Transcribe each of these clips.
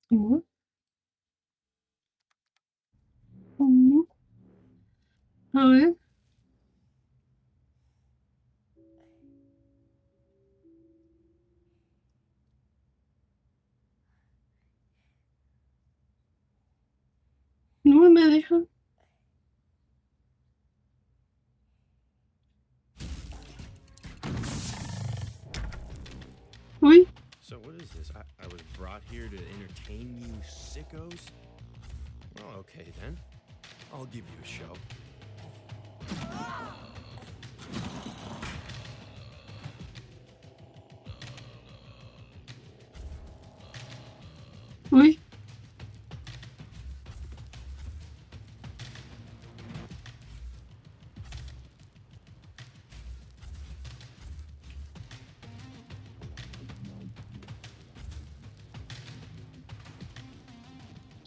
¿Cómo? ¿Cómo? A ver, no me deja. Uy, So what is this? I was brought here to entertain you sickos? Well, okay then. I'll give you a show. uy,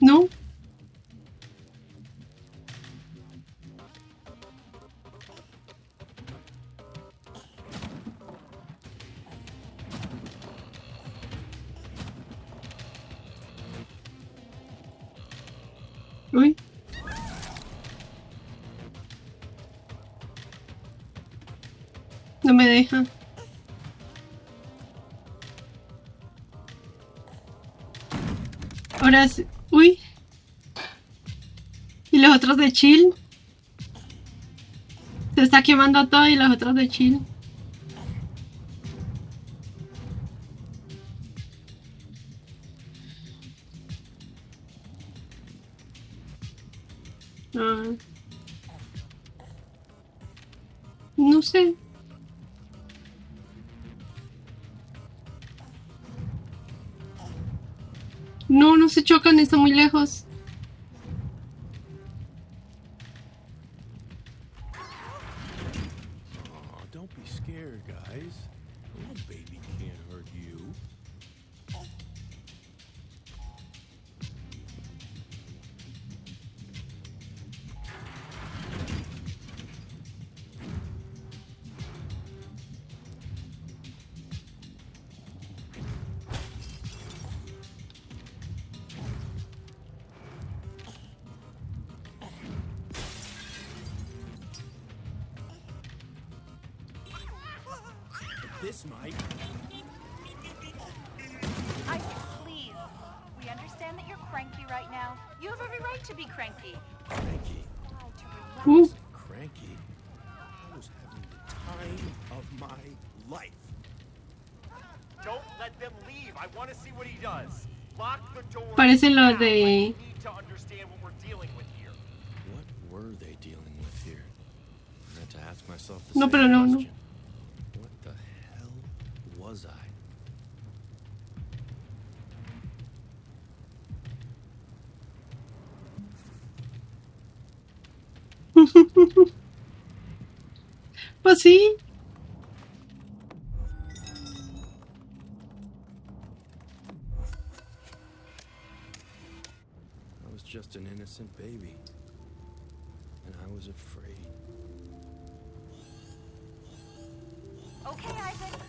no, uy, no me deja. Ahora sí, uy, y los otros de chill. Se está quemando todo y los otros de chill. Ah, no sé. No, no se chocan, está muy lejos. Aw, don't be scared, guys. A little baby can't hurt you. This might. Please. We understand that you're cranky right now. You have every right to be cranky. Cranky. Try to I relax. Uh, wasn't cranky. I was having the time of my life. Don't let them leave. I want to see what he does. Lock the door. parecen now. los de... I need to understand what we're dealing with here. What were they dealing with here? I had to ask myself the No, same pero no, no. question. What the hell was I? Pues sí. I was just an innocent baby. And I was afraid. Okay, Isaac.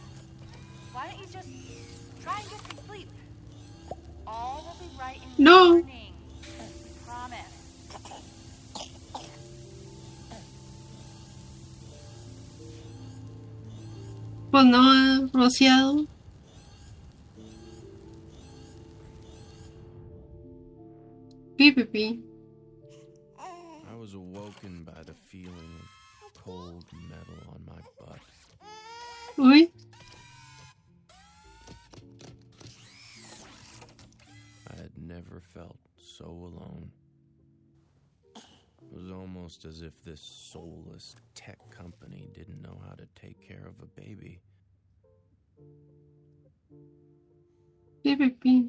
Why don't you just try and get some sleep? All will be right in the No. morning. Promise. Pues no, rociado. Pi, pi, pi. I was awoken by the feeling of cold metal on my butt. Uy, I had never felt so alone. It was almost as if this soulless tech company didn't know how to take care of a baby. pi, pi, pi.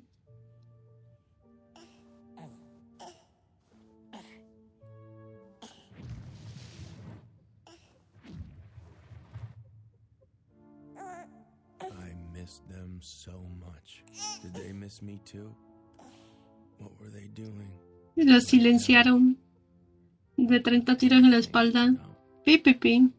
I missed them so much. Did they miss me too? What were they doing? Los silenciaron. De 30 tiros en la espalda. No. Pi, pi, pi.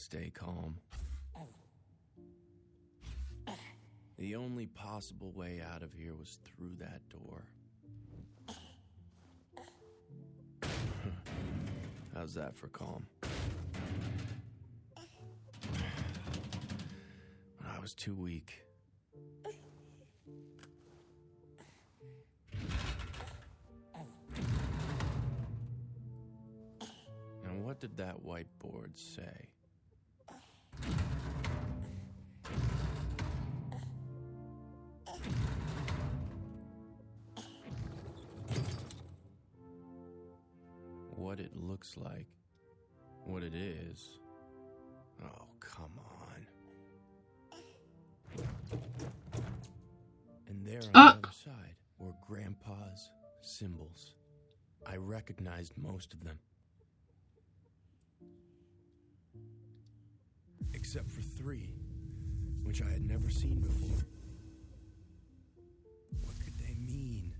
Stay calm. The only possible way out of here was through that door. How's that for calm? I was too weak. And what did that whiteboard say? What it looks like, what it is. Oh, come on. And there on the other side were Grandpa's symbols. I recognized most of them. Except for 3, which I had never seen before. What could they mean?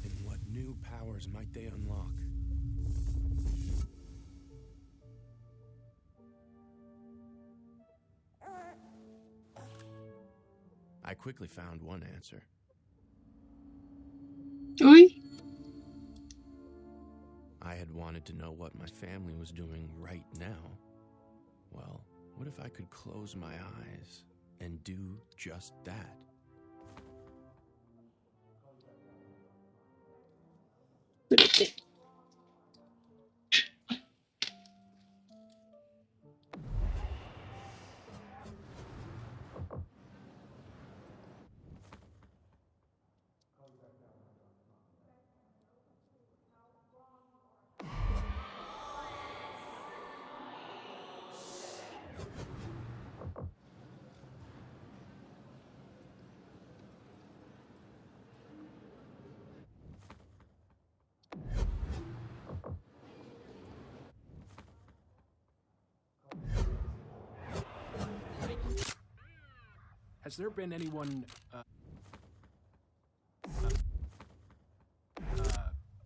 And what new powers might they unlock? I quickly found one answer. Uy. I had wanted to know what my family was doing right now. Well, what if I could close my eyes and do just that? Has there been anyone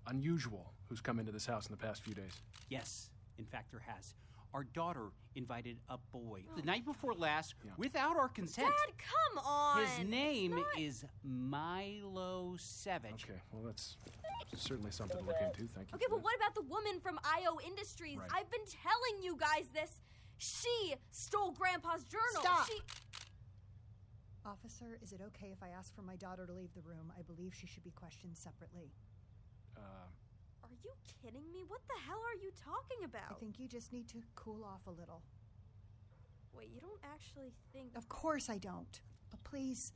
unusual who's come into this house in the past few days? Yes, in fact, there has. Our daughter invited a boy the night before last without our consent. Dad, come on! His name is Milo Savage. Okay, well, that's certainly something to look into. Thank you. Okay, but what about the woman from IO Industries? Right. I've been telling you guys this. She stole Grandpa's journal. Stop! Officer, is it okay if I ask for my daughter to leave the room? I believe she should be questioned separately. Are you kidding me? What the hell are you talking about? I think you just need to cool off a little. Wait, you don't actually think... Of course I don't. But please,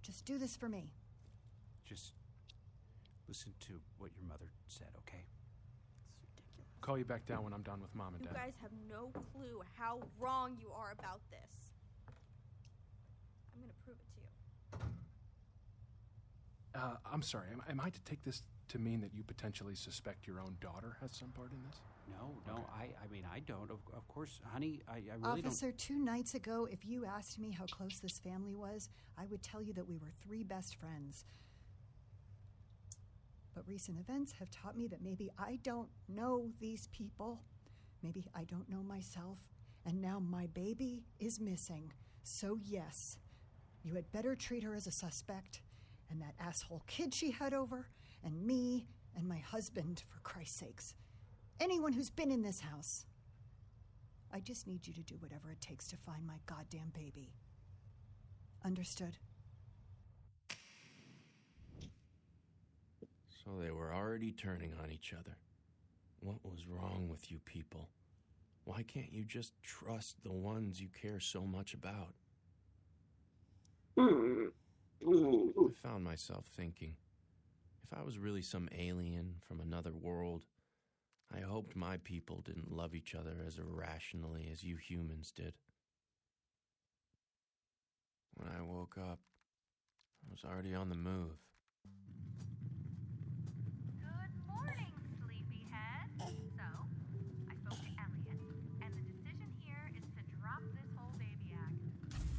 just do this for me. Just listen to what your mother said, okay? It's ridiculous. Call you back down when I'm done with Mom and You Dad. guys have no clue how wrong you are about this. I'm gonna prove it to you. I'm sorry. Am I to take this to mean that you potentially suspect your own daughter has some part in this? No, Okay. I mean, I don't. Of course, honey, I really don't. Officer, 2 nights ago, if you asked me how close this family was, I would tell you that we were 3 best friends. But recent events have taught me that maybe I don't know these people. Maybe I don't know myself. And now my baby is missing. So yes, you had better treat her as a suspect. And that asshole kid she had over, and me, and my husband, for Christ's sakes. Anyone who's been in this house. I just need you to do whatever it takes to find my goddamn baby. Understood? So they were already turning on each other. What was wrong with you people? Why can't you just trust the ones you care so much about? I found myself thinking, if I was really some alien from another world, I hoped my people didn't love each other as irrationally as you humans did. When I woke up, I was already on the move. Good morning, sleepyhead. So, I spoke to Elliot, and the decision here is to drop this whole baby act.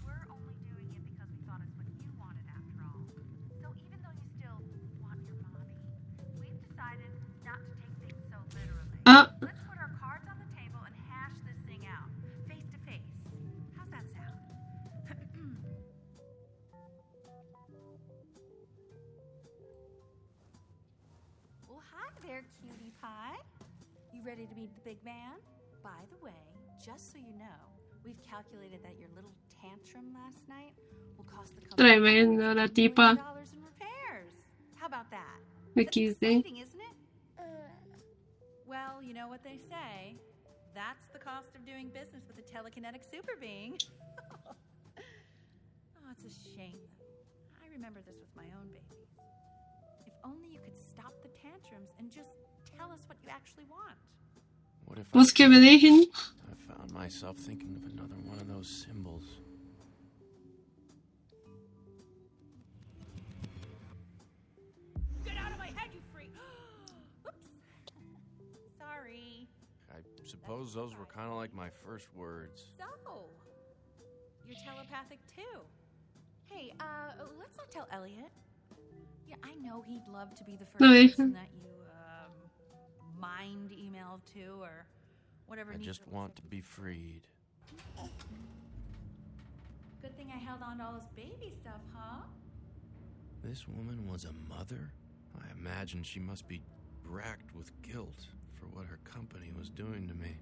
We're only doing it because we thought it's what you wanted after all. So even though you still want your mommy, we've decided not Hi there, cutie pie. You ready to meet the big man? By the way, just so you know, we've calculated that your little tantrum last night will cost the company Tremendo, la $1 tipa. million in repairs. How about that? That's XD. exciting, isn't it? Well, you know what they say. That's the cost of doing business with a telekinetic super being. Oh, it's a shame. I remember this with my own babies. If only you could stop the tantrums and just tell us what you actually want. What if Pues que me dejen. I found myself thinking of another one of those symbols? Get out of my head, you freak! Oops. Sorry. I suppose those were kind of like my first words. So, you're telepathic too. Hey, let's not tell Elliot. Yeah, I know he'd love to be the first No, person that you, mind email to or whatever. I just want to be freed. Good thing I held on to all this baby stuff, huh? This woman was a mother? I imagine she must be racked with guilt for what her company was doing to me.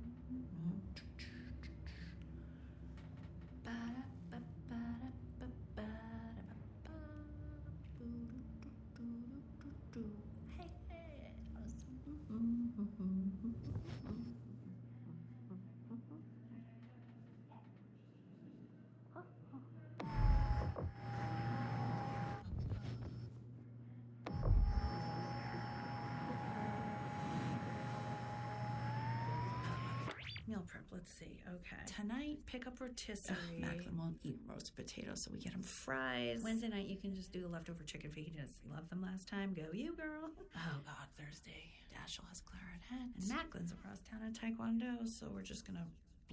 Meal prep, let's see. Okay. Tonight, pick up rotisserie. Macklin won't eat roast potatoes, so we get him fries. Wednesday night, you can just do the leftover chicken fajitas. You loved them last time. Go you, girl. Oh, God, Thursday. Dashel has clarinet. And Macklin's across town in Taekwondo, so we're just going to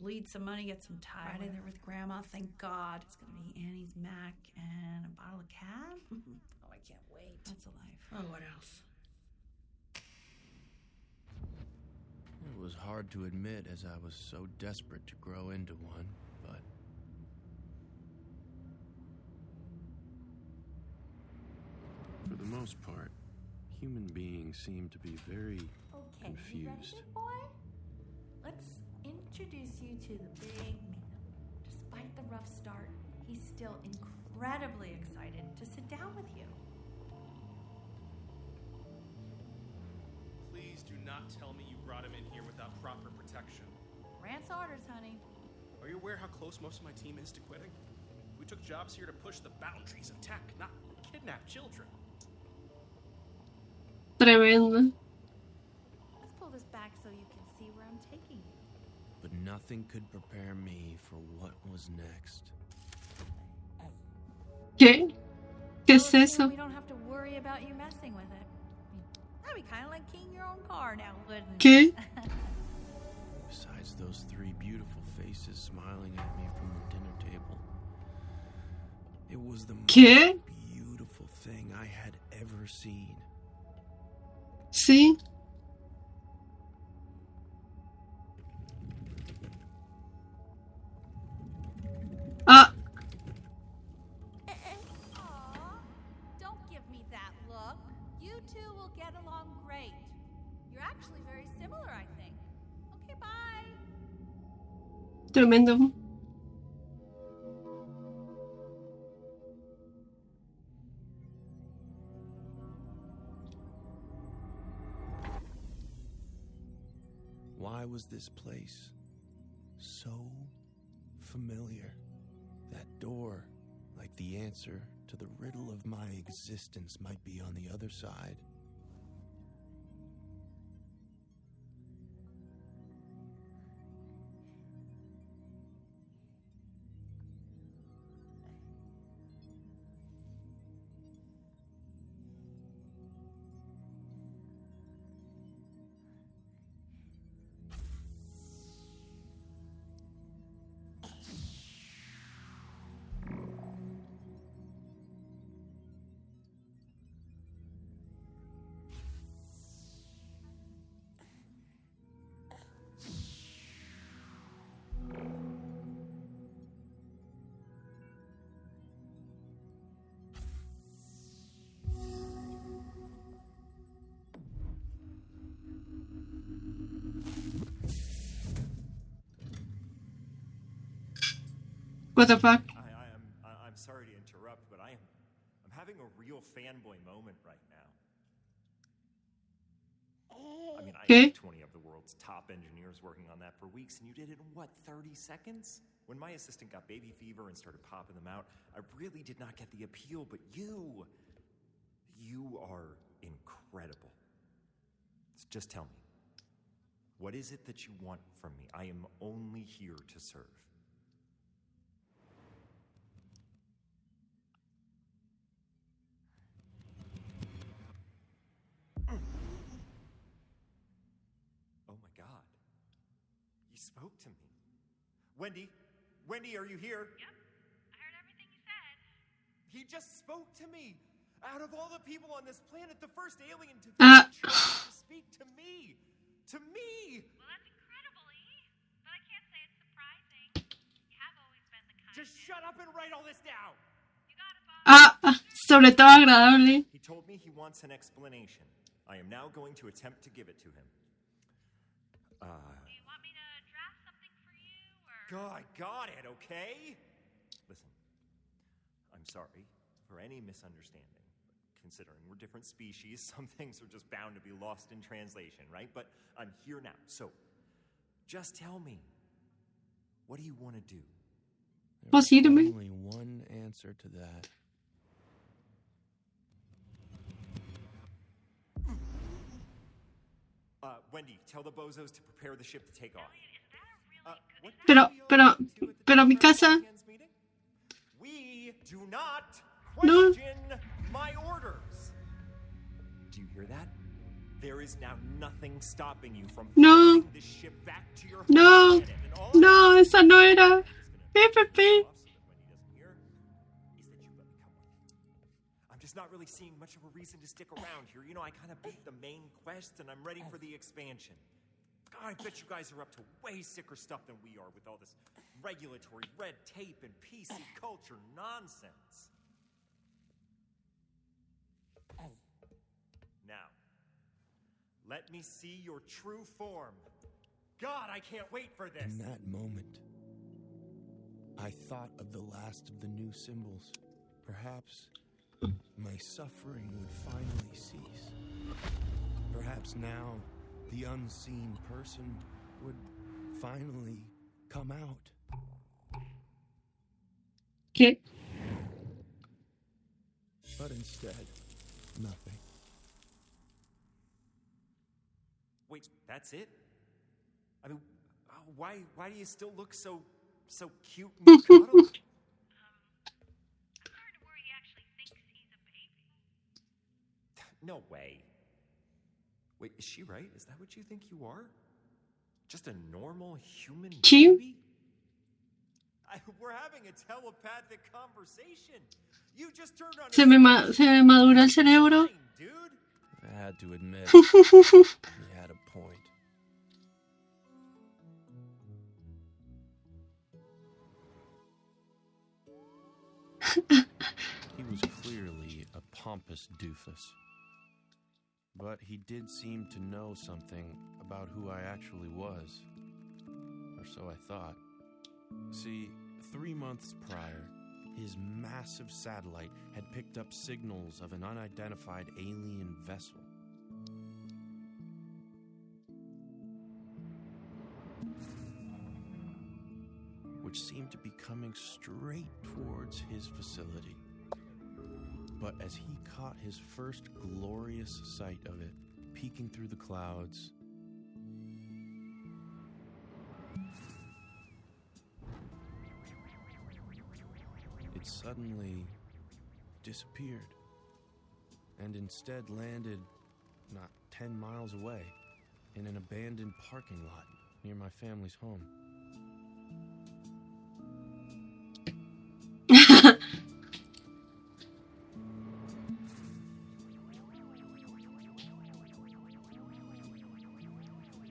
bleed some money, get some Thai. Friday there with Grandma, thank God. It's going to be Annie's mac and a bottle of cab. Oh, I can't wait. That's a life. Oh, what else? It was hard to admit as I was so desperate to grow into one, but for the most part, human beings seem to be very confused. You ready, big boy? Let's introduce you to the big man. Despite the rough start, he's still incredibly excited to sit down with you. Please do not tell me you brought him in here without proper protection. Rance orders, honey. Are you aware how close most of my team is to quitting? We took jobs here to push the boundaries of tech, not kidnap children. Tremendo. Let's pull this back so you can see where I'm taking you. But nothing could prepare me for what was next. ¿Qué? ¿Qué es eso? We don't have to worry about you messing with it. That'd be kind of like keying your own car now, wouldn't it? ¿Qué? Besides those three beautiful faces smiling at me from the dinner table, it was the most ¿Qué? beautiful thing I had ever seen. Sí. Ah, Aw, don't give me that look. You two will get along great. You're actually very similar, I think. Okay, bye. tremendo. Why was this place so familiar? That door, like the answer to the riddle of my existence, might be on the other side. What the fuck? I'm sorry to interrupt, but I'm having a real fanboy moment right now. I mean, I have 20 of the world's top engineers working on that for weeks, and you did it in, what, 30 seconds? When my assistant got baby fever and started popping them out, I really did not get the appeal, but you are incredible. So just tell me, what is it that you want from me? I am only here to serve. Oh my God. You spoke to me. Wendy, are you here? Yep, I heard everything you said. He just spoke to me. Out of all the people on this planet, the first alien to speak to me. To me! Well, that's incredible, E. But I can't say it's surprising. You have always been the kind. Just shut up and write all this down! You got it, boss. Sobre todo agradable. He told me he wants an explanation. I am now going to attempt to give it to him. Do you want me to draft something for you, or...? I got it, okay? Listen, I'm sorry for any misunderstanding. Considering we're different species, some things are just bound to be lost in translation, right? But I'm here now, so just tell me, what do you want to do? There's only one answer to that. Wendy, tell the bozos to prepare the ship to take off. Pero mi casa. We do not question my orders. Do you hear that? There is now nothing stopping you from bringing this ship back to your home planet. No, esa no era. Pepe. I'm just not really seeing much of a reason to stick around here. You know, I kind of beat the main quest and I'm ready for the expansion. God, I bet you guys are up to way sicker stuff than we are with all this regulatory red tape and PC culture nonsense. Now, let me see your true form. God, I can't wait for this. In that moment, I thought of the last of the new symbols. Perhaps my suffering would finally cease. Perhaps now the unseen person would finally come out. ¿Qué? But instead, nothing. Wait, that's it? I mean, why do you still look so cute and cuddly? I'm starting to worry he actually thinks he's a baby. No way. Wait, is she right? Is that what you think you are? Just a normal human baby? We're having a telepathic conversation. You just turned on. Se me madura el cerebro. Dude. I had to admit, he had a point. He was clearly a pompous doofus. But he did seem to know something about who I actually was. Or so I thought. See, 3 months prior, his massive satellite had picked up signals of an unidentified alien vessel. Which seemed to be coming straight towards his facility. But as he caught his first glorious sight of it, peeking through the clouds, it suddenly disappeared, and instead landed not 10 miles away in an abandoned parking lot near my family's home.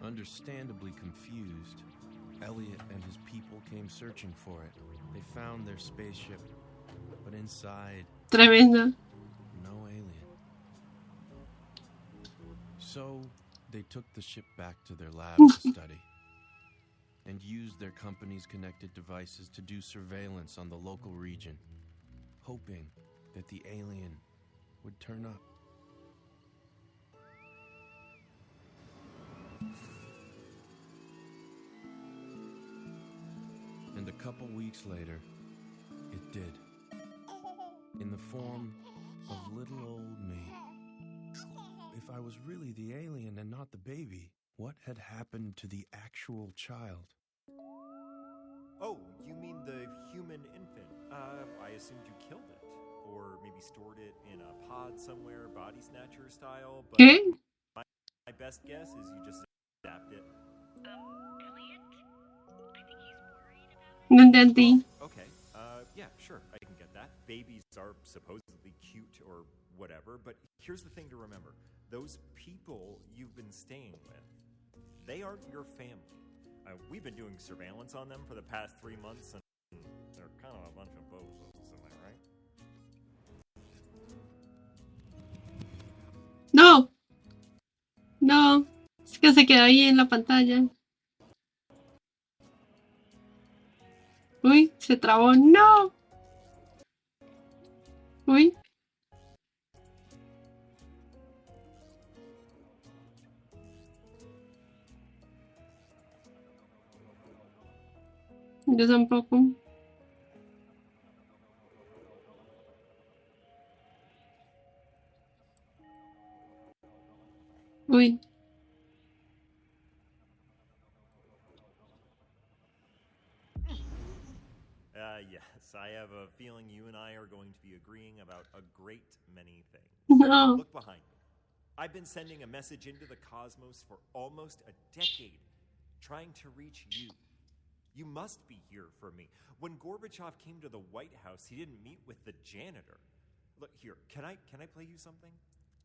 Understandably confused, Elliot and his people came searching for it. They found their spaceship, but inside, Tremendo. no alien. So they took the ship back to their lab to study. and used their company's connected devices to do surveillance on the local region, hoping that the alien would turn up. And a couple weeks later, it did. In the form of little old me. If I was really the alien and not the baby, what had happened to the actual child? Oh, you mean the human infant? I assumed you killed it. Or maybe stored it in a pod somewhere, body snatcher style, but ¿Qué? my best guess is you just adapted it. Elliot? I think he's worried about it. No entendí. Okay, yeah, sure, I can get that. Babies are supposedly cute or whatever, but here's the thing to remember. Those people you've been staying with, they aren't your family. We've been doing surveillance on them for the past 3 months, and they're kind of a bunch of bozos, am I right? No. No. Es que se quedó ahí en la pantalla. Uy, se trabó. No. Uy. Yo tampoco. Uy. Yes, I have a feeling you and I are going to be agreeing about a great many things. No. Look behind me. I've been sending a message into the cosmos for almost a decade, trying to reach you. You must be here for me. When Gorbachev came to the White House, he didn't meet with the janitor. Look, here, can I play you something?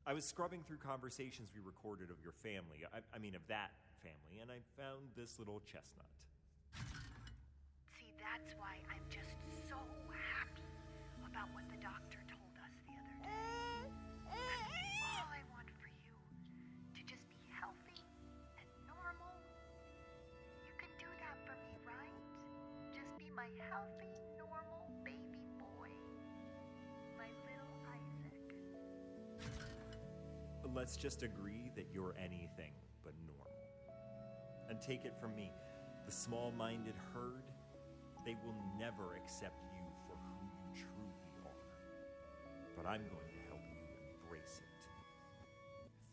I was scrubbing through conversations we recorded of your family, I mean of that family, and I found this little chestnut. See, that's why I'm just so happy about what the doctor told us the other day. That's all I want for you, to just be healthy and normal. You can do that for me, right? Just be my healthy, normal baby boy. My little Isaac. Let's just agree that you're anything but normal. And take it from me, the small-minded herd, they will never accept you for who you truly are. But I'm going to help you embrace it.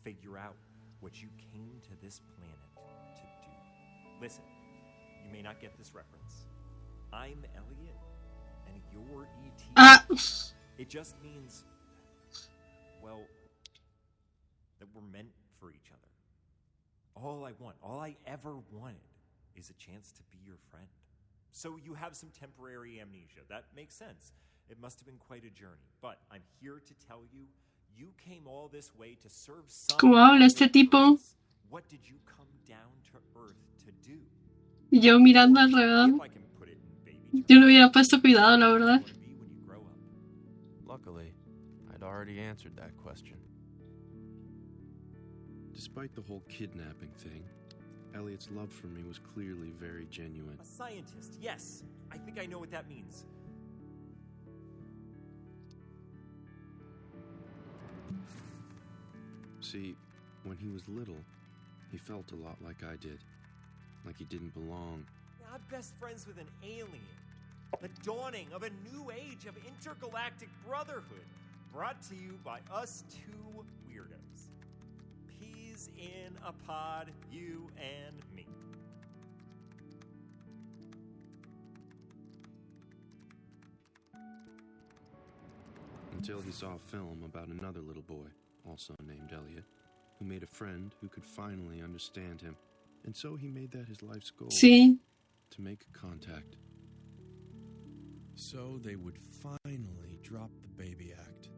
Figure out what you came to this planet to do. Listen, you may not get this reference. I'm Elliot, and you're E.T. It just means, well, that we're meant for each other. All I ever wanted is a chance to be your friend. So you have some temporary amnesia. That makes sense. It must have been quite a journey. But I'm here to tell you, you came all this way to serve some. ¿Cómo habla este tipo? What did you come down to Earth to do? Y yo mirando alrededor. If I can put it in baby Yo no hubiera puesto cuidado, la verdad. terms, what do you want to be when you grow up? Luckily, I'd already answered that question. Despite the whole kidnapping thing, Elliot's love for me was clearly very genuine. A scientist, yes. I think I know what that means. See, when he was little, he felt a lot like I did. Like he didn't belong. I'm best friends with an alien. The dawning of a new age of intergalactic brotherhood. Brought to you by us two weirdos. Peas in a pod, you and me. Until he saw a film about another little boy, also named Elliot, who made a friend who could finally understand him. And so he made that his life's goal. Sí. To make contact. So they would finally drop the baby act.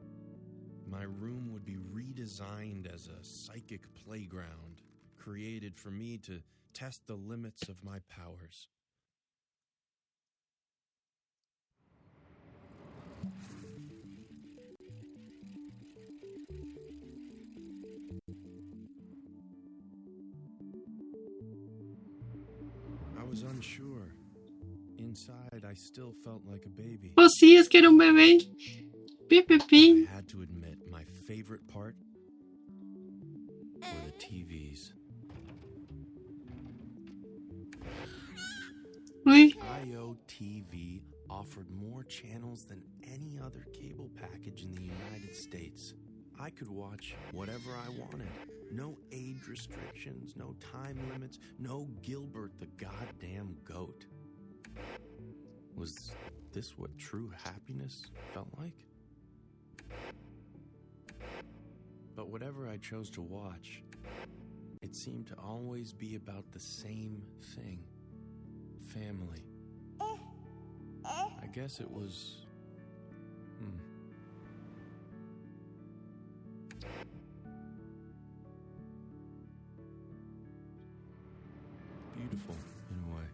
My room would be redesigned as a psychic playground, created for me to test the limits of my powers. I was unsure. Inside, I still felt like a baby. Pues sí, es que era un bebé. Pi, pi, pi. I had to admit, my favorite part were the TVs. Uy. IOTV offered more channels than any other cable package in the United States. I could watch whatever I wanted. No age restrictions, no time limits, no Gilbert the goddamn goat. Was this what true happiness felt like? But whatever I chose to watch, it seemed to always be about the same thing. Family. I guess it was... beautiful, in a way.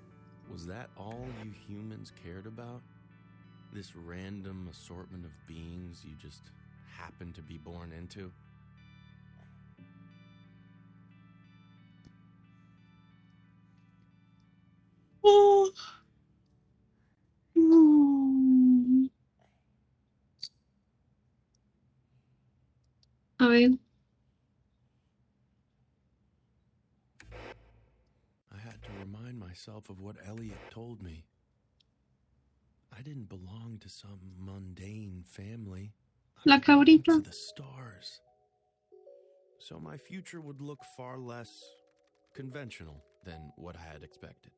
Was that all you humans cared about? This random assortment of beings you just happened to be born into? Oh. A ver. I had to remind myself of what Elliot told me. I didn't belong to some mundane family. La cabrita. To the stars. So my future would look far less conventional than what I had expected.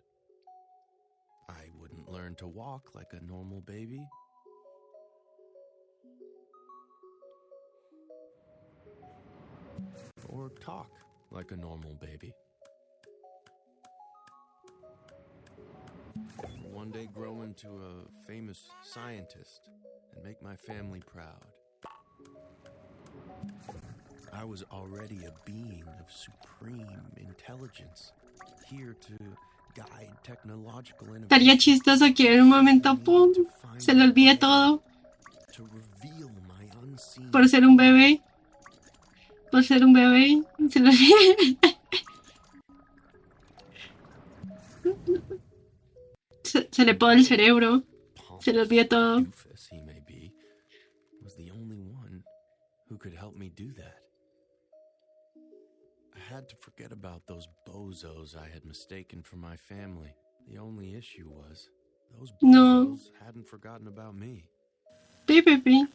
I wouldn't learn to walk like a normal baby. Or talk like a normal baby. One day grow into a famous scientist and make my family proud. I was already a being of supreme intelligence, here to guide technological innovation. Estaría chistoso que en un momento, pum, se le olvide todo. To reveal my unseen. Por ser un bebé. Por ser un bebé. Se le olvide. Se le pone el cerebro. Se le olvida todo. Doofus he may be, was the only one who could help me do that. I had to forget about those bozos I had mistaken for my family. The only issue was, those bozos hadn't forgotten about me. Pi, pi, pi.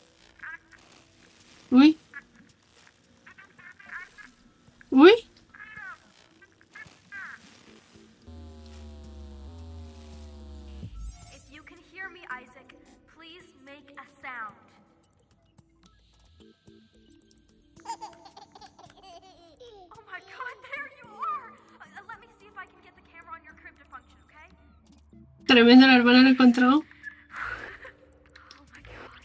Uy. Uy. If you can hear me, Isaac, please make a sound. Oh my god, there you are! Let me see if I can get the camera on your crib to function, okay? Tremendo, la hermana lo encontró. Oh my god.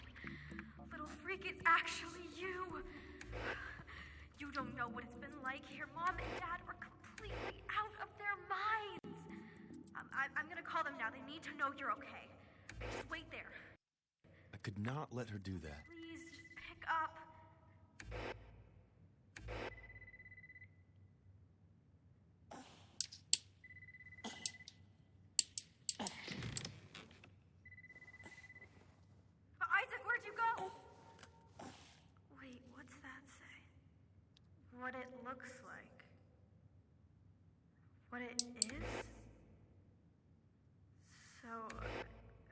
Little freak, it's actually you. You don't know what it's been like here. Mom and Dad are completely out of their minds. I'm gonna call them now. They need to know you're okay. Just wait there. I could not let her do that. Please, just pick up. Isaac, where'd you go? Wait, what's that say? What it looks like. What it is? So,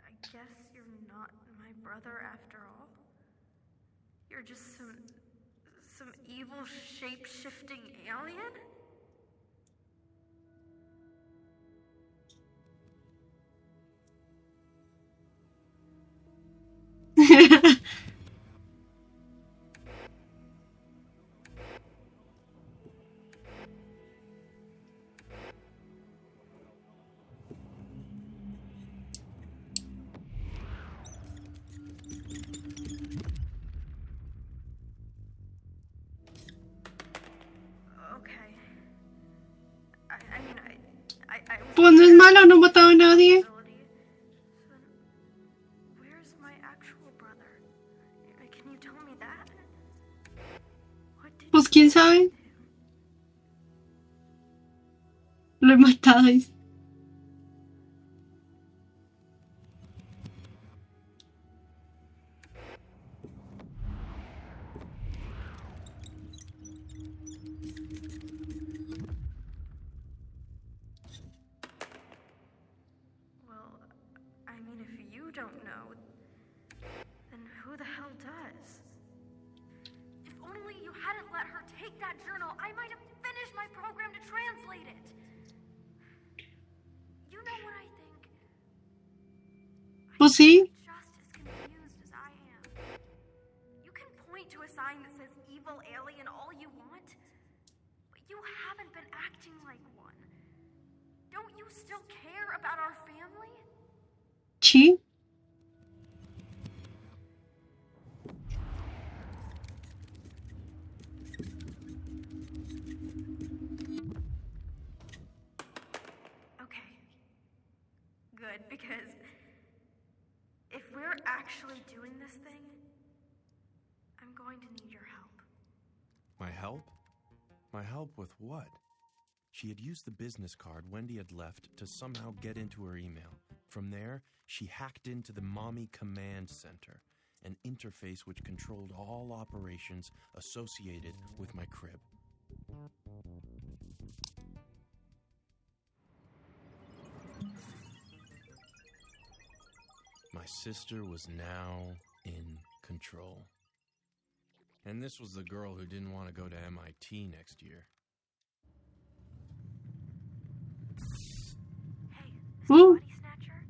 I guess you're not my brother after all? You're just some evil shape-shifting alien? Pues no es malo, no he matado a nadie. Where's my actual brother? Can you tell me that? Pues quién sabe. Lo he matado. that journal, I might have finished my program to translate it. You know what I think? Pues sí. Just as confused as I am. You can point to a sign that says evil alien all you want, but you haven't been acting like one. Don't you still care about our family? Sí. Okay. Good, because if we're actually doing this thing, I'm going to need your help. My help? My help with what? She had used the business card Wendy had left to somehow get into her email. From there, she hacked into the Mommy Command Center, an interface which controlled all operations associated with my crib. My sister was now in control. And this was the girl who didn't want to go to MIT next year. Hey, Ooh. Body Snatcher,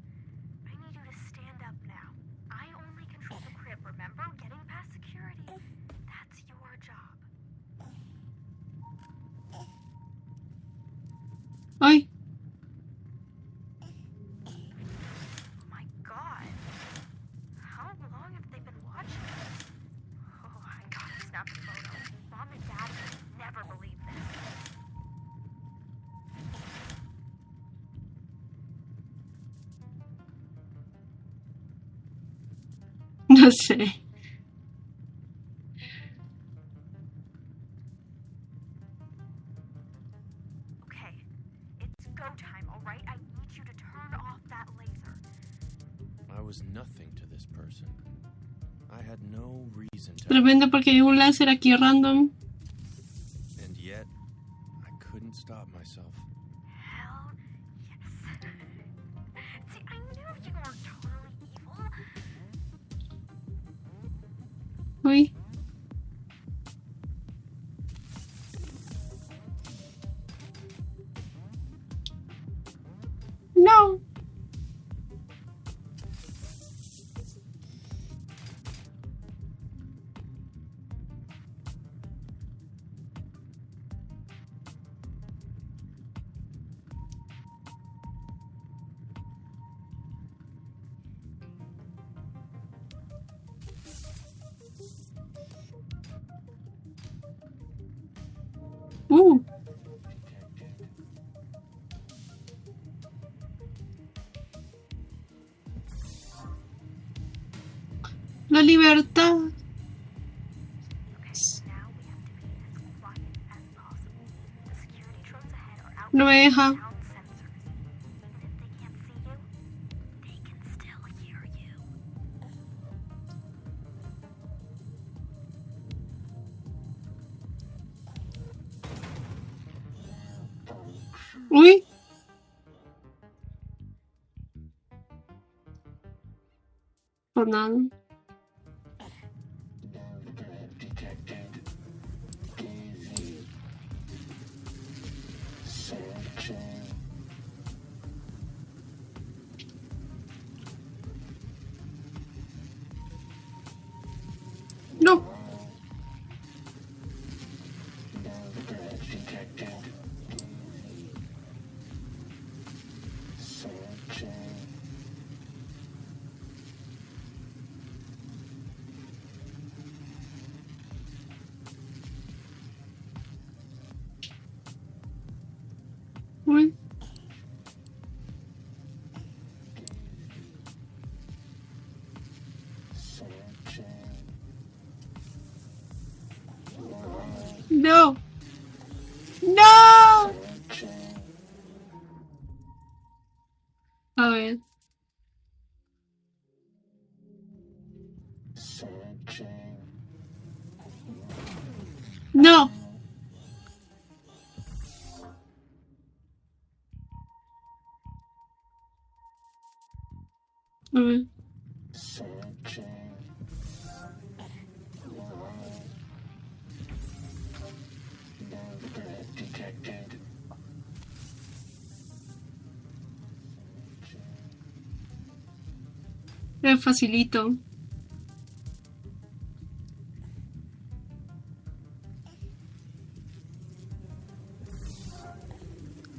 I need you to stand up now. I only control the crib, remember? Getting past security, that's your job. Ay. My God. How long have they been watching this? Oh, I gotta snap a photo. Mom and Dad would never believe this. No sé. Okay, it's go time, all right? I need you to turn off that laser. I was nothing to this person. I had no reason to. Tremendo porque hay un láser aquí random. And yet, I couldn't stop myself. Hell yes. See, I knew you weren't totally evil. Uy. No. La libertad. Okay, now we have to be as quiet as possible. The security drones ahead are out No me deja. sound sensors. And if they can't see you, they can still hear you. Uy. Por nada. No. Uy. No. No. A ver. No. A ver. Facilito.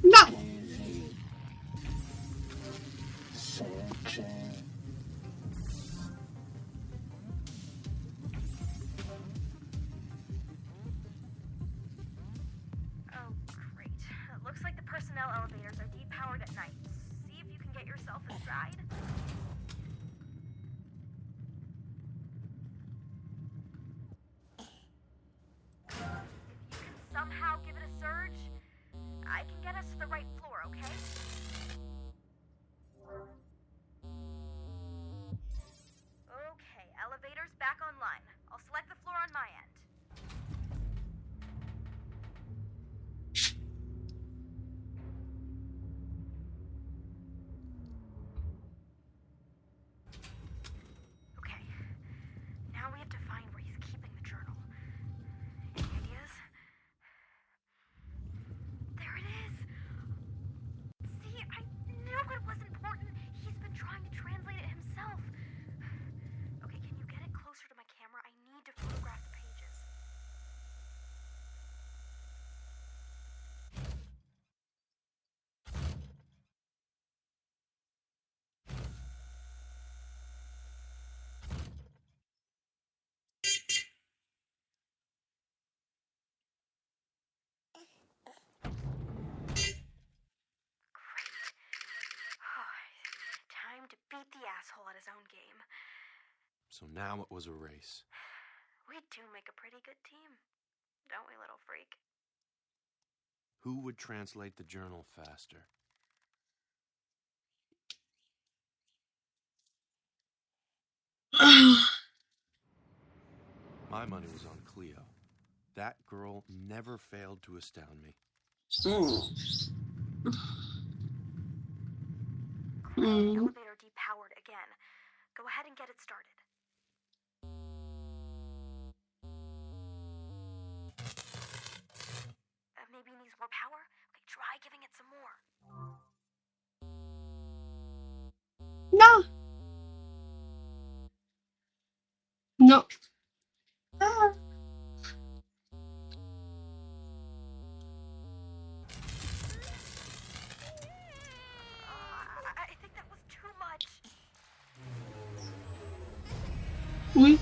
No. Oh, great. It looks like the personnel elevators are depowered at night. See if you can get yourself inside. If you can somehow give it a surge, I can get us to the right floor, okay? Okay, elevators back online. I'll select the floor on my end. Okay, now we have to find where he's keeping the journal. Any ideas? There it is! See, I knew it was important. He's been trying to translate it himself. Okay, can you get it closer to my camera? I need to photograph the pages. Time to beat the asshole at his own game. So now it was a race. We do make a pretty good team, don't we, little freak? Who would translate the journal faster? My money was on Cleo. That girl never failed to astound me. Elevator depowered again. Go ahead and get it started. Maybe it needs more power? Okay, try giving it some more. No. No. Ah. I think that was too much. Uy.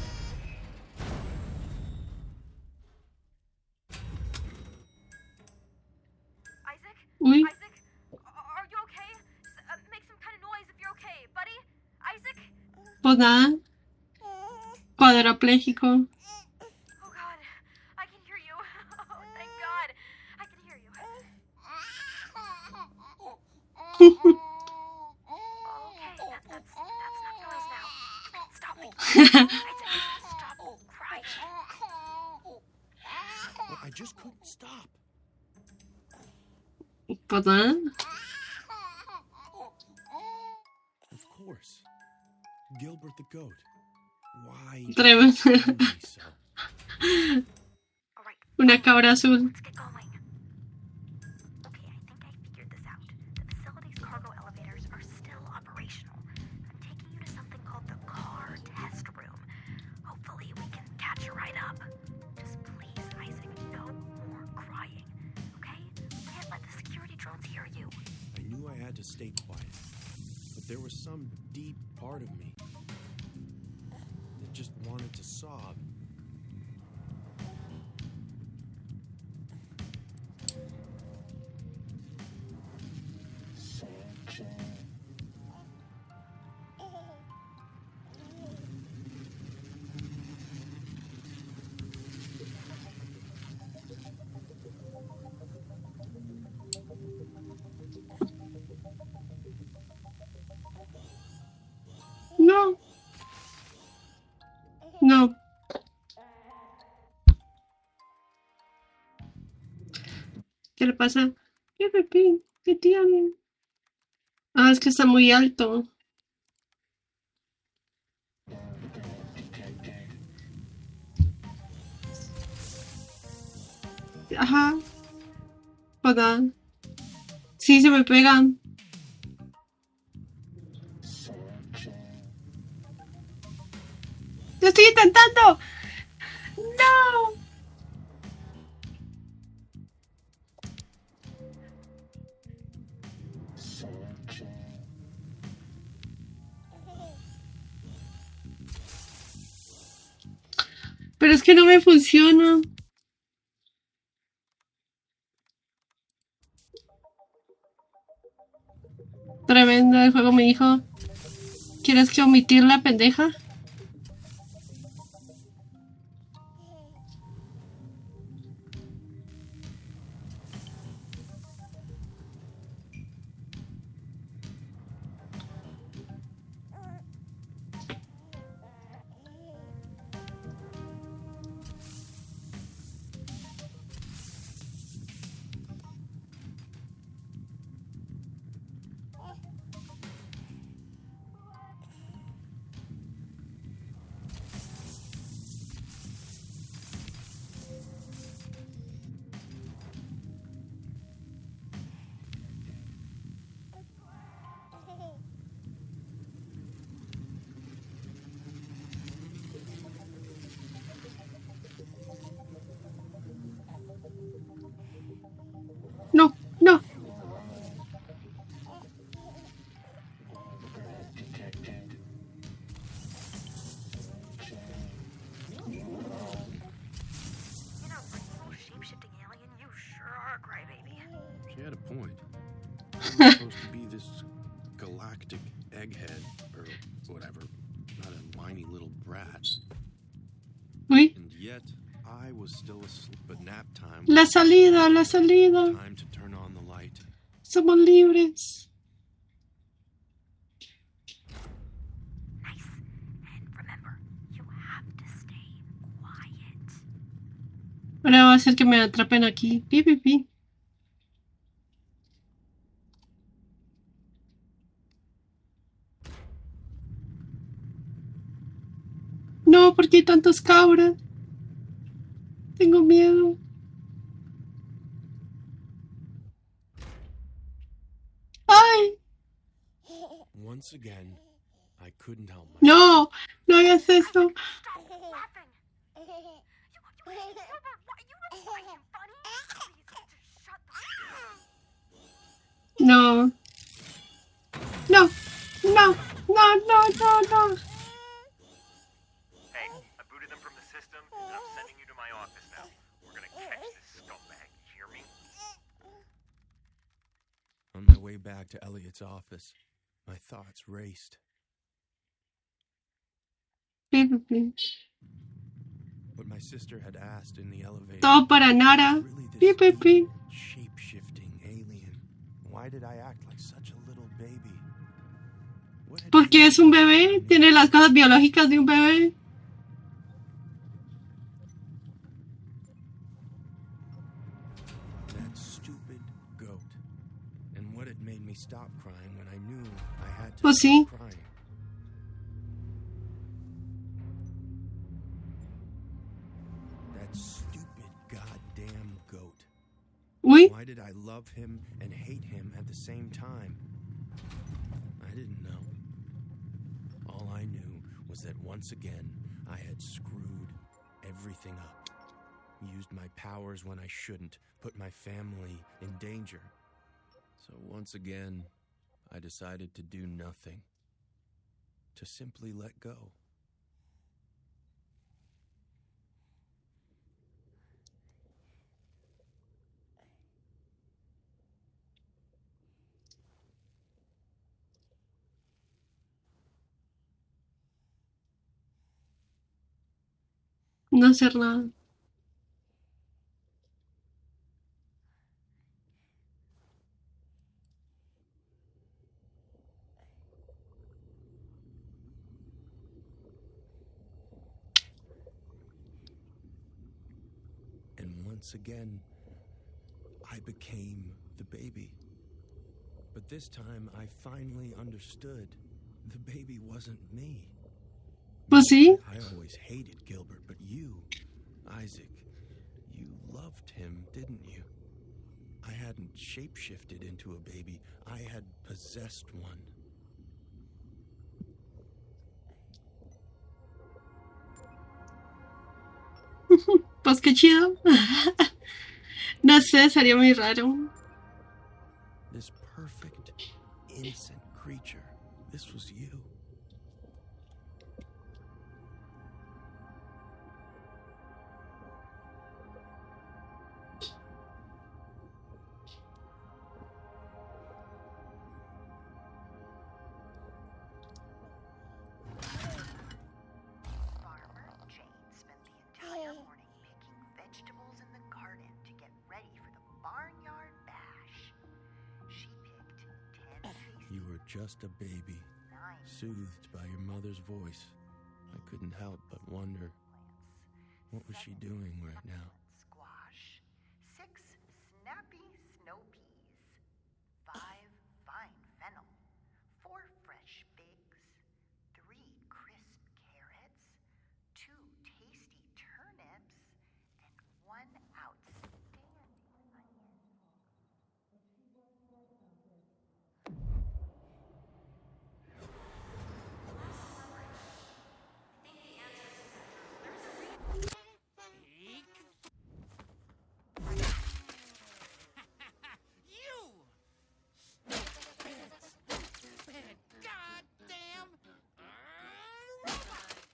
Isaac? Uy. Isaac? Are you okay? Make some kind of noise if you're okay, buddy? Isaac? Pues nada. Cuadrapléjico. Oh God, I can hear you. Oh, thank God. I can hear you. Okay, that's enough noise now. Stop making Isaac, stop crying. Well, I just couldn't stop. Pues nada. Of course. Gilbert the goat. Why? Tremendo. So? Una cabra azul. Let's get going. Okay, I think I figured this out. The facility's cargo elevators are still operational. I'm taking you to something called the car test room. Hopefully we can catch a ride up. Just please, Isaac, no more crying. Okay? We can't let the security drones hear you. I knew I had to stay quiet, but there was some deep part of me that just wanted to sob. No. No. ¿Qué le pasa? ¿Qué Pepín? ¿Qué tiene? Ah, es que está muy alto. Ajá. Joda. Sí, se me pegan. intentando! ¡No! Pero es que no me funciona. Tremendo el juego, me dijo. ¿Quieres que omitir la pendeja? No, no. Shape-shifting alien, you sure are a crybaby. She had a point. I'm supposed to be this galactic egghead, or whatever, not a whiny little brat. Uy. And yet, I was still asleep, but nap time. La salida, la salida. Time to turn on the light. Somos libres. Nice. And remember, you have to stay quiet. Ahora va a ser que me atrapen aquí. Pi, pi, pi. No, porque hay tantos cabras. Tengo miedo. ¡Ay! Once again, I couldn't help myself. No, no hagas eso. Stop laughing. You don't find him funny? Please, just shut the No. No, no, no, no, no, no. Hey, I booted them from the system, and I'm sending you to my office now. We're gonna catch this scumbag, you hear me? On my way back to Elliot's office, my thoughts raced. Pi, pi, pi. What my sister had asked in the elevator. Todo para nada. Pi, pi, pi. Shape-shifting alien. Why did I act like such a little baby? What had Porque es un bebé. happened? Tiene las cosas biológicas de un bebé. That stupid goat. And what had made me stop crying when I knew I had to Pues sí. stop crying. That stupid goddamn goat. Uy. Why did I love him and hate him at the same time? I didn't know. All I knew was that once again I had screwed everything up. Used my powers when I shouldn't, put my family in danger. So once again, I decided to do nothing. To simply let go. No hacer nada. And once again, I became the baby. But this time, I finally understood. The baby wasn't me. Pues sí. I always hated Gilbert, but you, Isaac, you loved him, didn't you? I hadn't shape-shifted into a baby. I had possessed one. Pues qué chido. No sé, sería muy raro. This perfect, innocent creature. This was you. Farmer Jane spent the entire morning picking vegetables in the garden to get ready for the barnyard bash. She picked 10 tasty You were just a baby, soothed by your mother's voice. I couldn't help but wonder, what was she doing right now? squash, 6 snappy snow peas, 5 fine fennel, 4 fresh figs, 3 crisp carrots, 2 tasty turnips, and 1 outstanding onion. You! Stupid, goddamn robot!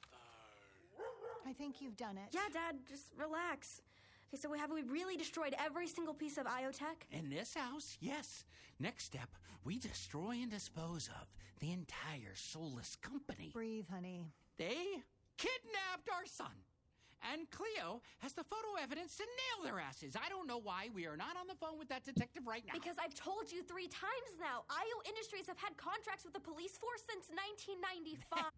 I think you've done it. Yeah, Dad, just relax. Okay, so have we really destroyed every single piece of IoTech? In this house, yes. Next step, we destroy and dispose of the entire soulless company. Breathe, honey. They kidnapped our son. And Cleo has the photo evidence to nail their asses. I don't know why we are not on the phone with that detective right now. Because I've told you 3 times now. IO Industries have had contracts with the police force since 1995.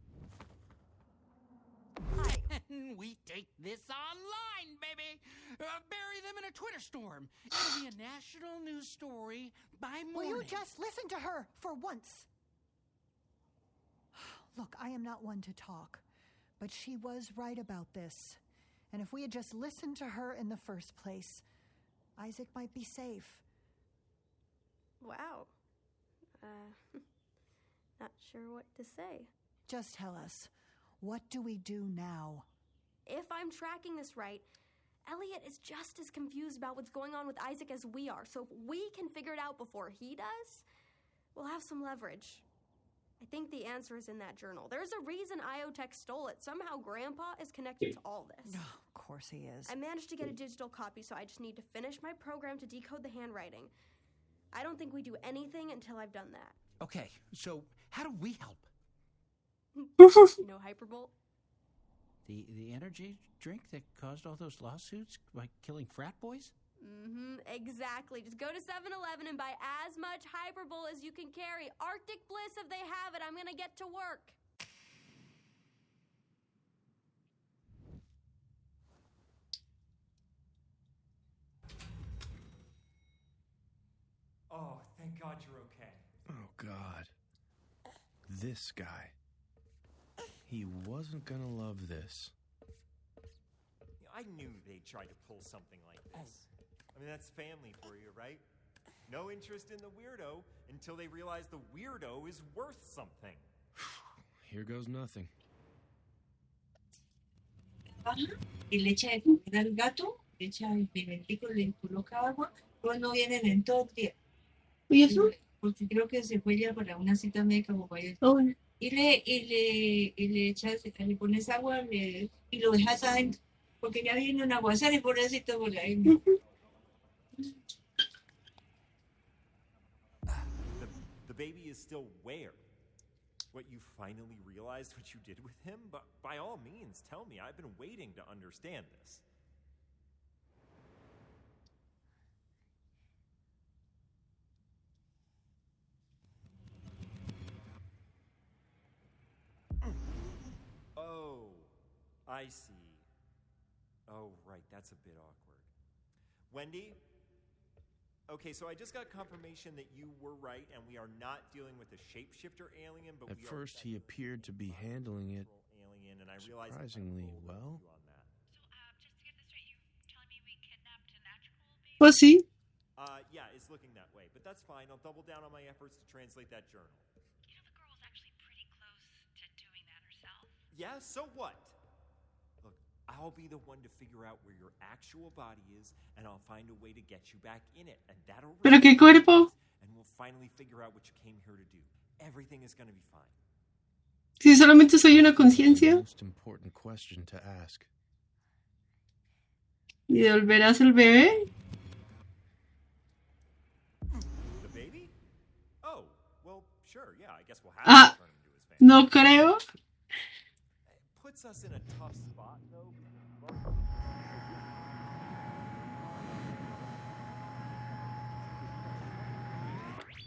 And we take this online, baby. Bury them in a Twitter storm. It'll be a national news story by morning. Will you just listen to her for once? Look, I am not one to talk, but she was right about this. And if we had just listened to her in the first place, Isaac might be safe. Wow. Not sure what to say. Just tell us, what do we do now? If I'm tracking this right, Elliot is just as confused about what's going on with Isaac as we are. So if we can figure it out before he does, we'll have some leverage. I think the answer is in that journal. There's a reason IoTech stole it. Somehow Grandpa is connected to all this. Oh, of course he is. I managed to get a digital copy, so I just need to finish my program to decode the handwriting. I don't think we do anything until I've done that. Okay, so how do we help? You know Hyperbolt? The energy drink that caused all those lawsuits by killing frat boys? Exactly. Just go to 7-Eleven and buy as much Hyperbolt as you can carry. Arctic Bliss, if they have it. I'm gonna get to work. Oh, thank God you're okay. Oh, God. This guy. He wasn't gonna love this. I knew they'd try to pull something like this. I mean, that's family for you, right? No interest in the weirdo until they realize the weirdo is worth something. Here goes nothing. Y le echa de comer al gato, le echa el pimentito, le coloca agua, luego no vienen en todo el día. ¿Y eso? Porque creo que se fue ya para una cita médica o para allá. Oh. Y le echas, le pones agua y lo dejas adentro. Porque ya viene un aguacero y pobrecito por ahí. The baby is still where? What, you finally realized what you did with him? But by all means, tell me. I've been waiting to understand this. Oh, I see. Oh, right, that's a bit awkward. Wendy? Okay, so I just got confirmation that you were right, and we are not dealing with a shapeshifter alien, but At first, he appeared to be handling it alien, and I realized surprisingly well. Just to get this straight, you telling me we kidnapped an actual baby? Pues sí. Yeah, it's looking that way, but that's fine. I'll double down on my efforts to translate that journal. You know, the girl was actually pretty close to doing that herself. Yeah, so what? Look, I'll be the one to figure out where your actual body is, and I'll find a way to get you back in it, and that'll. ¿Pero qué cuerpo? And we'll finally figure out what you came here to do. Everything is gonna be fine. Si solamente soy una conciencia. Most important question to ask. ¿Y devolverás el bebé? The baby? Oh, well, sure, yeah, I guess we'll have to return him to his family. No creo. It puts us in a tough spot, though.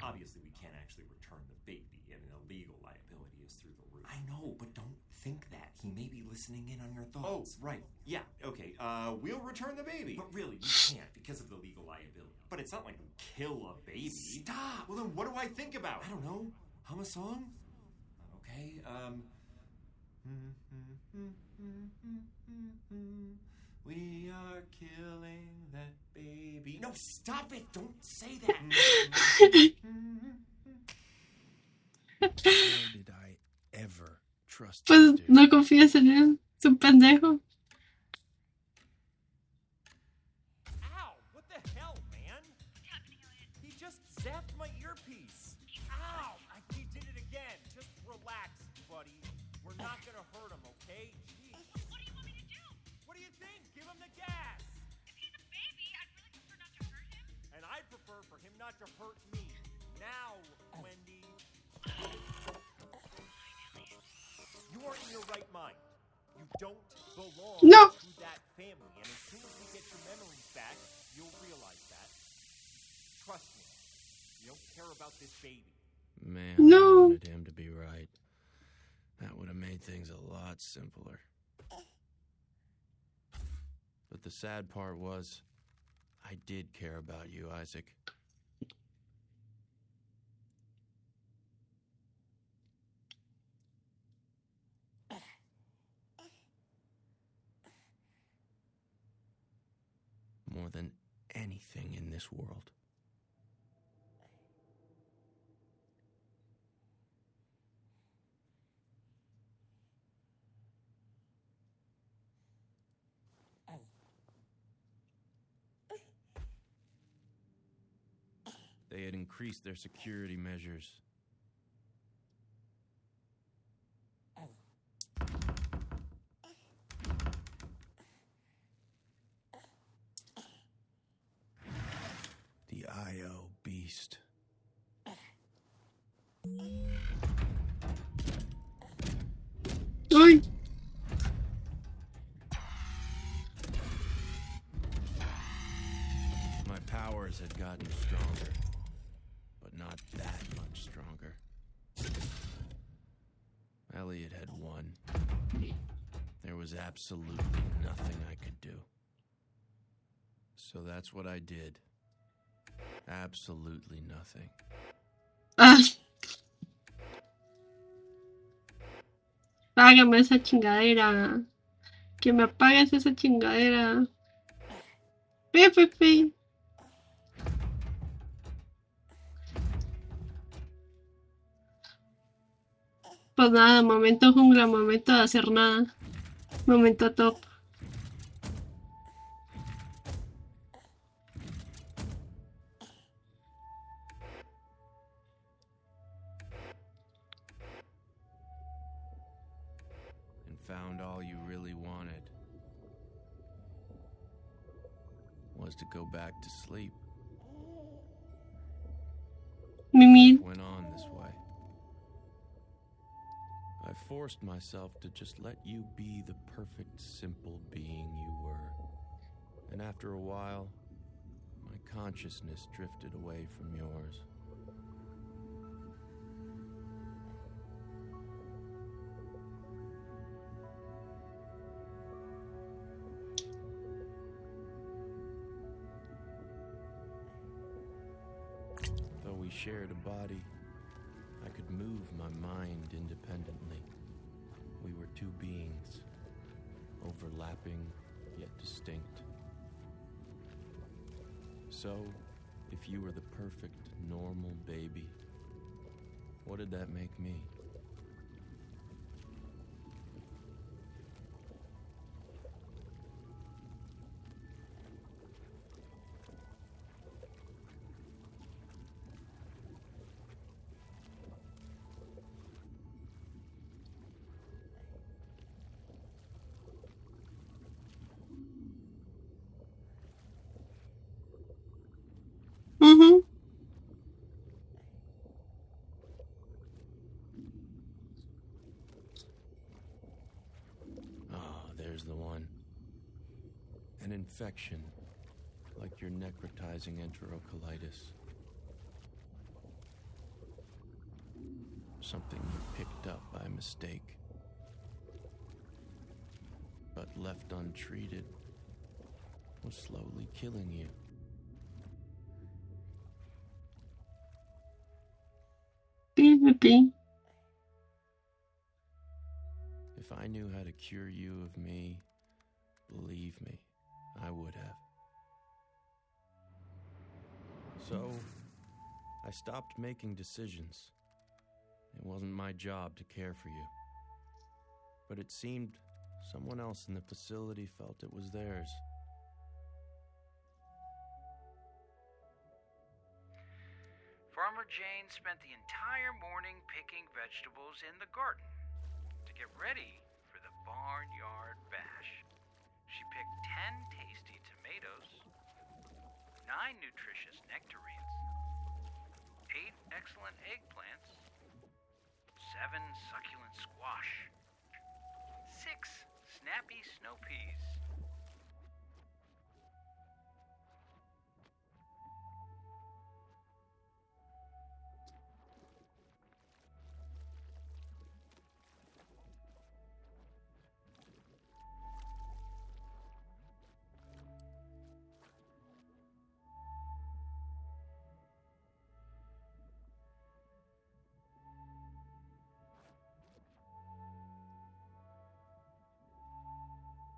Obviously, we can't actually return the baby. I mean, the legal liability is through the roof. I know, but don't think that. He may be listening in on your thoughts. Oh, right. Yeah, okay. We'll return the baby. But really, we can't because of the legal liability. But it's not like we kill a baby. Stop! Well, then what do I think about? I don't know. Hum a song? Okay, we are killing that baby. No, stop it! Don't say that! How did I ever trust Pues you, dude? no confías en él. Es un pendejo. Ow! What the hell, man? He just zapped my earpiece. Ow! He did it again. Just relax, buddy. We're not gonna hurt him, okay? Jeez. What do you want me to do? What do you think? Give him the gas. If he's a baby, I'd really prefer not to hurt him. And I'd prefer for him not to hurt me. Now, Wendy. You aren't in your right mind. You don't belong No. to that family. And as soon as we get your memories back, you'll realize that. Trust me. You don't care about this baby. Man, No. I wanted him to be right. That would have made things a lot simpler. But the sad part was, I did care about you, Isaac. More than anything in this world. They had increased their security measures. The IO beast. Uy. My powers had gotten stronger, but not that much stronger. Elliot had won. There was absolutely nothing I could do. So that's what I did. Absolutely nothing. Págame esa chingadera. Que me apagues esa chingadera. Pe. Pues nada, momento jungla, momento de hacer nada. Momento top. And found all you really wanted was to go back to sleep. Mimi. Life went on this way. I forced myself to just let you be the perfect, simple being you were. And after a while, my consciousness drifted away from yours. Though we shared a body, I could move my mind independently. We were two beings, overlapping yet distinct. So, if you were the perfect, normal baby, what did that make me? infection, like your necrotizing enterocolitis. Something you picked up by mistake, but left untreated was slowly killing you. Baby. If I knew how to cure you of me, believe me, I would have. So, I stopped making decisions. It wasn't my job to care for you. But it seemed someone else in the facility felt it was theirs. Farmer Jane spent the entire morning picking vegetables in the garden to get ready for the barnyard bash. She picked 10 tasty tomatoes, 9 nutritious nectarines, 8 excellent eggplants, 7 succulent squash, 6 snappy snow peas.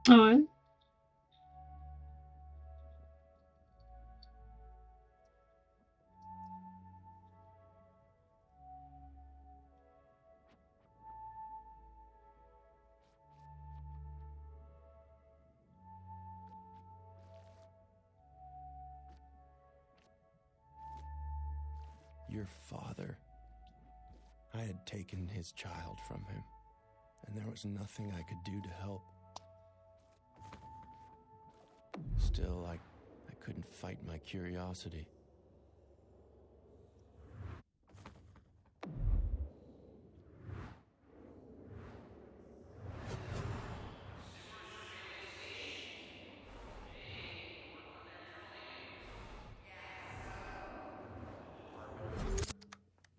Ouais. Your father. I had taken his child from him, and there was nothing I could do to help. Still, I couldn't fight my curiosity.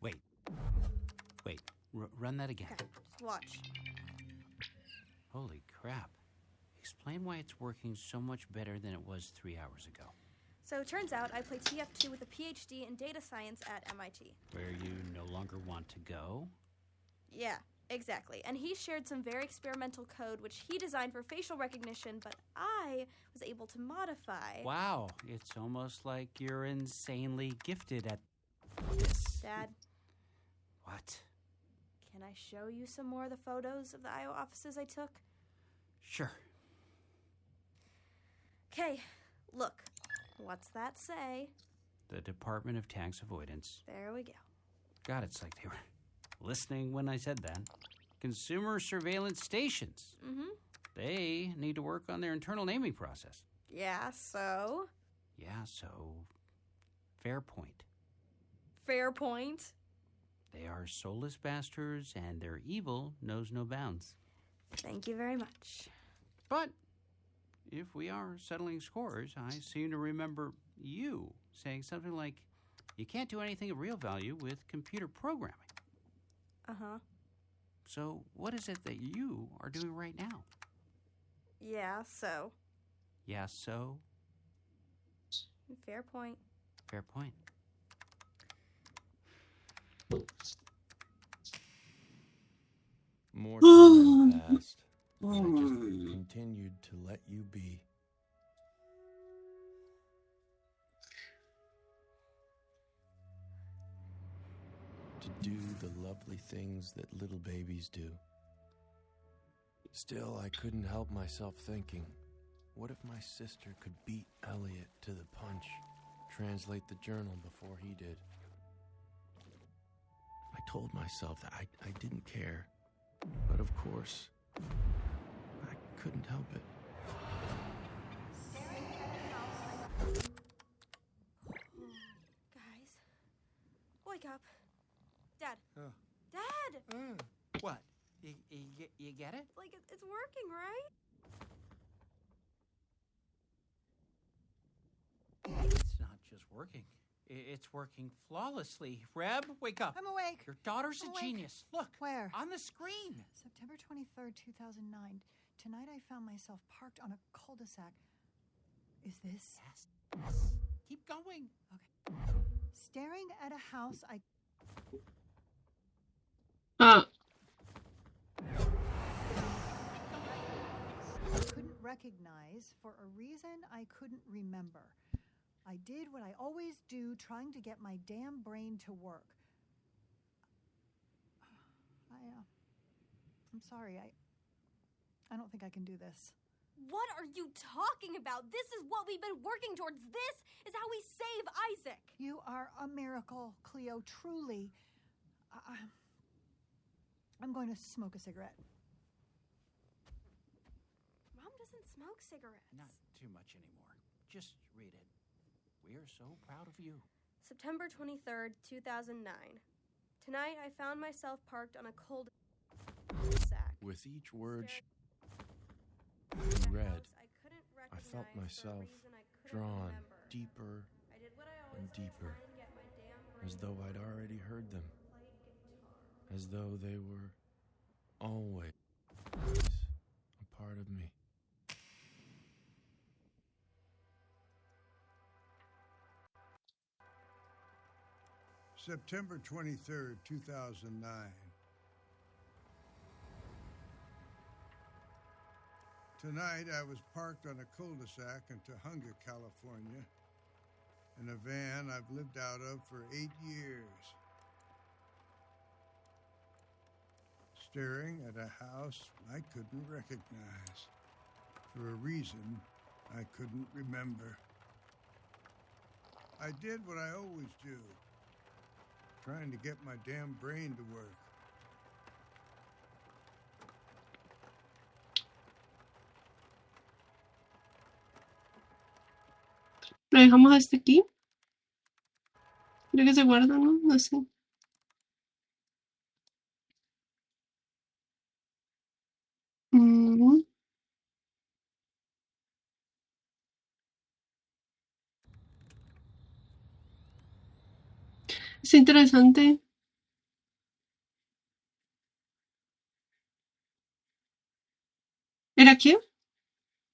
Wait, run that again. Okay, just watch. Holy crap. Explain why it's working so much better than it was 3 hours ago. So it turns out I play TF2 with a PhD in data science at MIT. Where you no longer want to go? Yeah, exactly. And he shared some very experimental code which he designed for facial recognition, but I was able to modify. Wow, it's almost like you're insanely gifted at this. Dad, What? can I show you some more of the photos of the IO offices I took? Sure. Okay, look. What's that say? The Department of Tax Avoidance. There we go. God, it's like they were listening when I said that. Consumer surveillance stations. Mm-hmm. They need to work on their internal naming process. Yeah, so? Yeah, so fair point. Fair point. They are soulless bastards, and their evil knows no bounds. Thank you very much. But if we are settling scores, I seem to remember you saying something like, you can't do anything of real value with computer programming. Uh-huh. So what is it that you are doing right now? Yeah, so? Yeah, so? Fair point. Fair point. More time passed. I just continued to let you be. To do the lovely things that little babies do. Still, I couldn't help myself thinking, what if my sister could beat Elliot to the punch, translate the journal before he did? I told myself that I didn't care, but of course, I couldn't help it. Guys, wake up. Dad. Oh. Dad! What? You get it? Like, it's working, right? It's working flawlessly. Reb, wake up. I'm awake. Your daughter's I'm a awake. genius. Look. Where? On the screen. September 23rd, 2009. Tonight I found myself parked on a cul-de-sac. Is this? Yes. Keep going. Okay. Staring at a house I couldn't recognize for a reason I couldn't remember. I did what I always do, trying to get my damn brain to work. I'm sorry. I don't think I can do this. What are you talking about? This is what we've been working towards. This is how we save Isaac. You are a miracle, Cleo, truly. I'm going to smoke a cigarette. Mom doesn't smoke cigarettes. Not too much anymore. Just read it. We are so proud of you. September 23rd, 2009. Tonight I found myself parked on a cul-de-sac. With each word she read, I felt myself drawn deeper and deeper, as though I'd already heard them, as though they were always a part of me. September 23rd, 2009. Tonight, I was parked on a cul-de-sac in Tahunga, California, in a van I've lived out of for 8 years. Staring at a house I couldn't recognize, for a reason I couldn't remember. I did what I always do, trying to get my damn brain to work. Lo dejamos hasta aquí. Creo que se guarda, ¿no? No sé. Es interesante. ¿Era quién?